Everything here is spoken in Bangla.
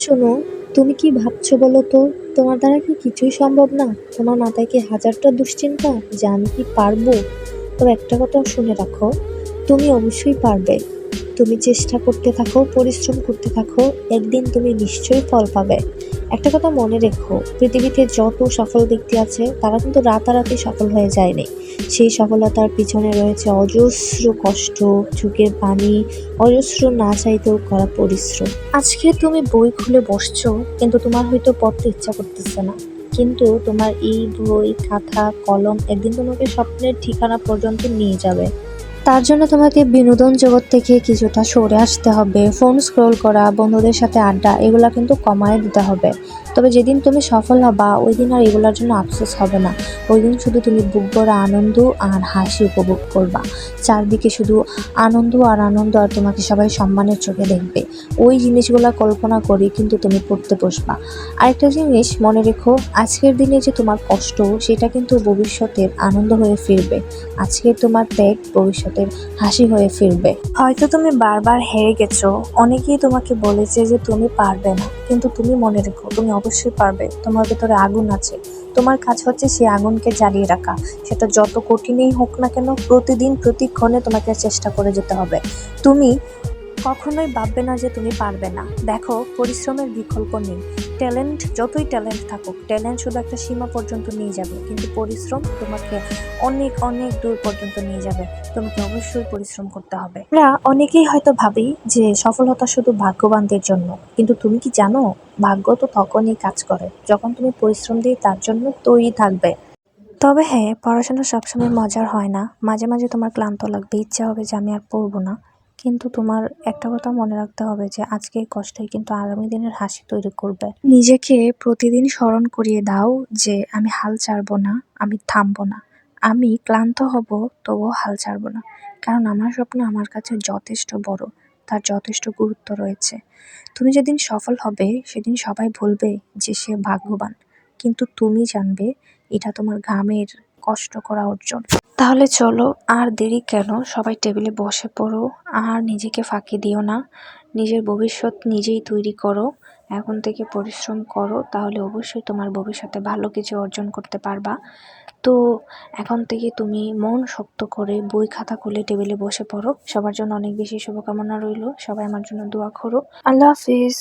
শোনো, তুমি কি ভাবছো বলো তো? তোমার দ্বারা কি কিছুই সম্ভব না? তোমার মাথায় কি হাজারটা দুশ্চিন্তা যে আমি কি পারবো? তবে একটা কথা শুনে রাখো, তুমি অবশ্যই পারবে। তুমি চেষ্টা করতে থাকো, পরিশ্রম করতে থাকো, একদিন তুমি নিশ্চয়ই ফল পাবে। একটা কথা মনে রেখো, পৃথিবীতে যত সফল ব্যক্তি আছে তারা কিন্তু রাতারাতি সফল হয়ে যায়নি। সেই সফলতার পিছনে রয়েছে অজস্র কষ্ট, চোখের পানি, অজস্র না চাইতেও করা পরিশ্রম। আজকে তুমি বই খুলে বসছো, কিন্তু তোমার হয়তো পড়তে ইচ্ছা করতেছে না। কিন্তু তোমার এই বই, খাতা, কলম একদিন তোমাকে স্বপ্নের ঠিকানা পর্যন্ত নিয়ে যাবে। তার জন্য তোমাকে বিনোদন জগৎ থেকে কিছুটা সরে আসতে হবে। ফোন স্ক্রোল করা, বন্ধুদের সাথে আড্ডা, এগুলা কিন্তু কমায় দিতে হবে। তবে যেদিন তুমি সফল হবা ওই দিন আর এগুলোর জন্য আফসোস হবে না। ওই দিন শুধু তুমি বুক ভরা আনন্দ আর হাসি উপভোগ করবা। চারদিকে শুধু আনন্দ আর আনন্দ, আর তোমাকে সবাই সম্মানের চোখে দেখবে। ওই জিনিসগুলা কল্পনা করি কিন্তু তুমি পড়তে বসবা। আরেকটা জিনিস মনে রেখো, আজকের দিনে যে তোমার কষ্ট, সেটা কিন্তু ভবিষ্যতের আনন্দ হয়ে ফিরবে। আজকে তোমার ত্যাগ ভবিষ্যতের হাসি হয়ে ফিরবে। হয়তো তুমি বারবার হেরে গেছো, অনেকেই তোমাকে বলেছে যে তুমি পারবে না, কিন্তু তুমি মনে রেখো তুমি অবশ্যই পারবে। তোমার ভেতরে আগুন আছে, তোমার কাজ হচ্ছে সেই আগুনকে জ্বালিয়ে রাখা। সেটা যত কঠিনই হোক না কেন, প্রতিদিন প্রতিক্ষণে তোমাকে চেষ্টা করে যেতে হবে। তুমি কখনোই ভাববে না যে তুমি পারবে না। দেখো, পরিশ্রমের বিকল্প নেই। যতই ট্যালেন্ট থাকুক, ট্যালেন্ট শুধু একটা সীমা পর্যন্ত নিয়ে যাবে, কিন্তু পরিশ্রম তোমাকে অনেক অনেক দূর পর্যন্ত নিয়ে যাবে। তোমাকে অবশ্যই পরিশ্রম করতে হবে। আমরা অনেকেই হয়তো ভাবি যে সফলতা শুধু ভাগ্যবানদের জন্য, কিন্তু তুমি কি জানো, ভাগ্য তো তখনই কাজ করে যখন তুমি পরিশ্রম দিয়ে তার জন্য তৈরি থাকবে। তবে হ্যাঁ, পড়াশোনা সবসময় মজার হয় না। মাঝে মাঝে তোমার ক্লান্ত লাগবে, ইচ্ছা হবে যে আমি আর পড়বো না। কিন্তু তোমার একটা কথা মনে রাখতে হবে যে আজকের কষ্টই কিন্তু আগামী দিনের হাসি তৈরি করবে। নিজেকে প্রতিদিন স্মরণ করিয়ে দাও যে আমি হাল ছাড়বো না, আমি থামবো না, আমি ক্লান্ত হব তবুও হাল ছাড়বো না। কারণ আমার স্বপ্ন আমার কাছে যথেষ্ট বড়, তার যথেষ্ট গুরুত্ব রয়েছে। তুমি যেদিন সফল হবে সেদিন সবাই বলবে যে সে ভাগ্যবান, কিন্তু তুমি জানবে এটা তোমার ঘামের কষ্ট করা অর্জন। তাহলে চলো, আর দেরি কেন, সবাই টেবিলে বসে পড়ো। আর নিজেকে ফাঁকি দিও না। নিজের ভবিষ্যৎ নিজেই তৈরি করো। এখন থেকে পরিশ্রম করো, তাহলে অবশ্যই তোমার ভবিষ্যতে ভালো কিছু অর্জন করতে পারবা। তো এখন থেকে তুমি মন শক্ত করে বই খাতা খুলে টেবিলে বসে পড়ো। সবার জন্য অনেক বেশি শুভকামনা রইলো। সবাই আমার জন্য দোয়া করো। আল্লাহ হাফিজ।